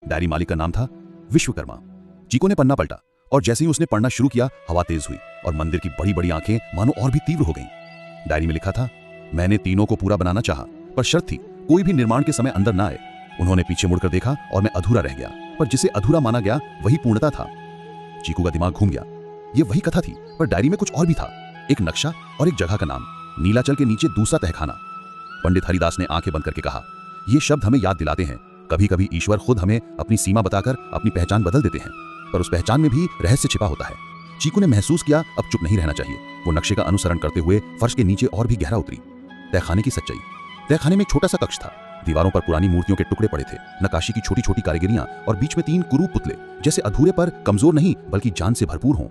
Diary मालिक का नाम था विश्वकर्मा। चीकू ने पन्ना पलटा और जैसे ही उसने पढ़ना शुरू किया, हवा तेज हुई और मंदिर की बड़ी बड़ी आंखें मानो और भी तीव्र हो गईं। डायरी में लिखा था, मैंने तीनों को पूरा बनाना चाहा, पर शर्त थी कोई भी निर्माण के समय अंदर ना आए। उन्होंने पीछे मुड़कर देखा और मैं अधूरा रह गया, पर जिसे अधूरा माना गया वही पूर्णता था। चीकू का दिमाग घूम गया। ये वही कथा थी, पर डायरी में कुछ और भी था। एक नक्शा और एक जगह का नाम, नीलाचल के नीचे दूसरा तहखाना। पंडित हरिदास ने आंखें बंद करके कहा, ये शब्द हमें याद दिलाते हैं, कभी कभी ईश्वर खुद हमें अपनी सीमा बताकर अपनी पहचान बदल देते हैं, पर उस पहचान में भी रहस्य छिपा होता है। चीकू ने महसूस किया अब चुप नहीं रहना चाहिए। वो नक्शे का अनुसरण करते हुए फर्श के नीचे और भी गहरा उतरी। तहखाने की सच्चाई। तहखाने में एक छोटा सा कक्ष था। दीवारों पर पुरानी मूर्तियों के टुकड़े पड़े थे, नक्काशी की छोटी छोटी कारीगरियां और बीच में 3 कुरूप पुतले, जैसे अधूरे पर कमजोर नहीं बल्कि जान से भरपूर हों।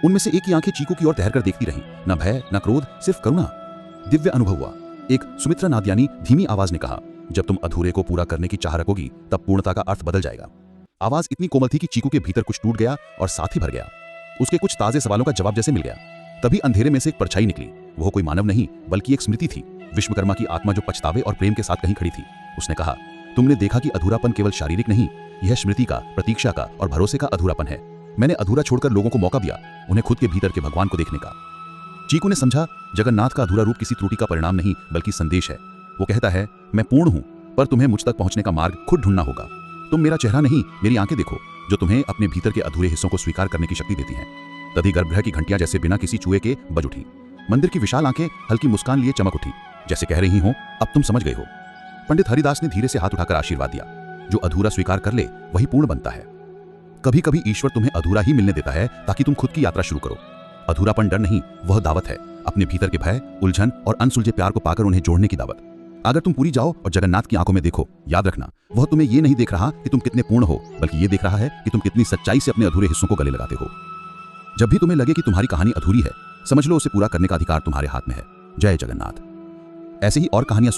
उनमें से एक की आंखें चीकू की ओर तैर कर देखती रहीं, न भय न क्रोध, सिर्फ करुणा। दिव्य अनुभव हुआ। एक सुमित्रा नादियानी धीमी आवाज ने कहा, जब तुम अधूरे को पूरा करने की चाह रखोगी तब पूर्णता का अर्थ बदल जाएगा। आवाज इतनी कोमल थी कि चीकू के भीतर कुछ टूट गया और साथ ही भर गया। उसके कुछ ताजे सवालों का जवाब जैसे मिल गया। तभी अंधेरे में से एक परछाई निकली। वो कोई मानव नहीं बल्कि एक स्मृति थी, विश्वकर्मा की आत्मा जो पछतावे और प्रेम के साथ कहीं खड़ी थी। उसने कहा, तुमने देखा कि अधूरापन केवल शारीरिक नहीं, यह स्मृति का, प्रतीक्षा का और भरोसे का अधूरापन है। मैंने अधूरा छोड़कर लोगों को मौका दिया, उन्हें खुद के भीतर के भगवान को देखने का। चीकू ने समझा, जगन्नाथ का अधूरा रूप किसी त्रुटि का परिणाम नहीं बल्कि संदेश है। वो कहता है, मैं पूर्ण हूं, पर तुम्हें मुझ तक पहुंचने का मार्ग खुद ढूंढना होगा। तुम मेरा चेहरा नहीं, मेरी आंखें देखो, जो तुम्हें अपने भीतर के अधूरे हिस्सों को स्वीकार करने की शक्ति देती हैं। तभी गर्भगृह की घंटियां जैसे बिना किसी चूहे के बज उठी। मंदिर की विशाल आंखें हल्की मुस्कान लिए चमक उठी, जैसे कह रही हो, अब तुम समझ गए हो। पंडित हरिदास ने धीरे से हाथ उठाकर आशीर्वाद दिया। जो अधूरा स्वीकार कर ले वही पूर्ण बनता है। कभी कभी ईश्वर तुम्हें अधूरा ही मिलने देता है ताकि तुम खुद की यात्रा शुरू करो। अधूरापन डर नहीं, वह दावत है, अपने भीतर के भय, उलझन और अनसुलझे प्यार को पाकर उन्हें जोड़ने की दावत। अगर तुम पूरी जाओ और जगन्नाथ की आंखों में देखो, याद रखना, वह तुम्हें ये नहीं देख रहा कि तुम कितने पूर्ण हो, बल्कि ये देख रहा है कि तुम कितनी सच्चाई से अपने अधूरे हिस्सों को गले लगाते हो। जब भी तुम्हें लगे कि तुम्हारी कहानी अधूरी है, समझ लो उसे पूरा करने का अधिकार तुम्हारे हाथ में है। जय जगन्नाथ। ऐसे ही और कहानियां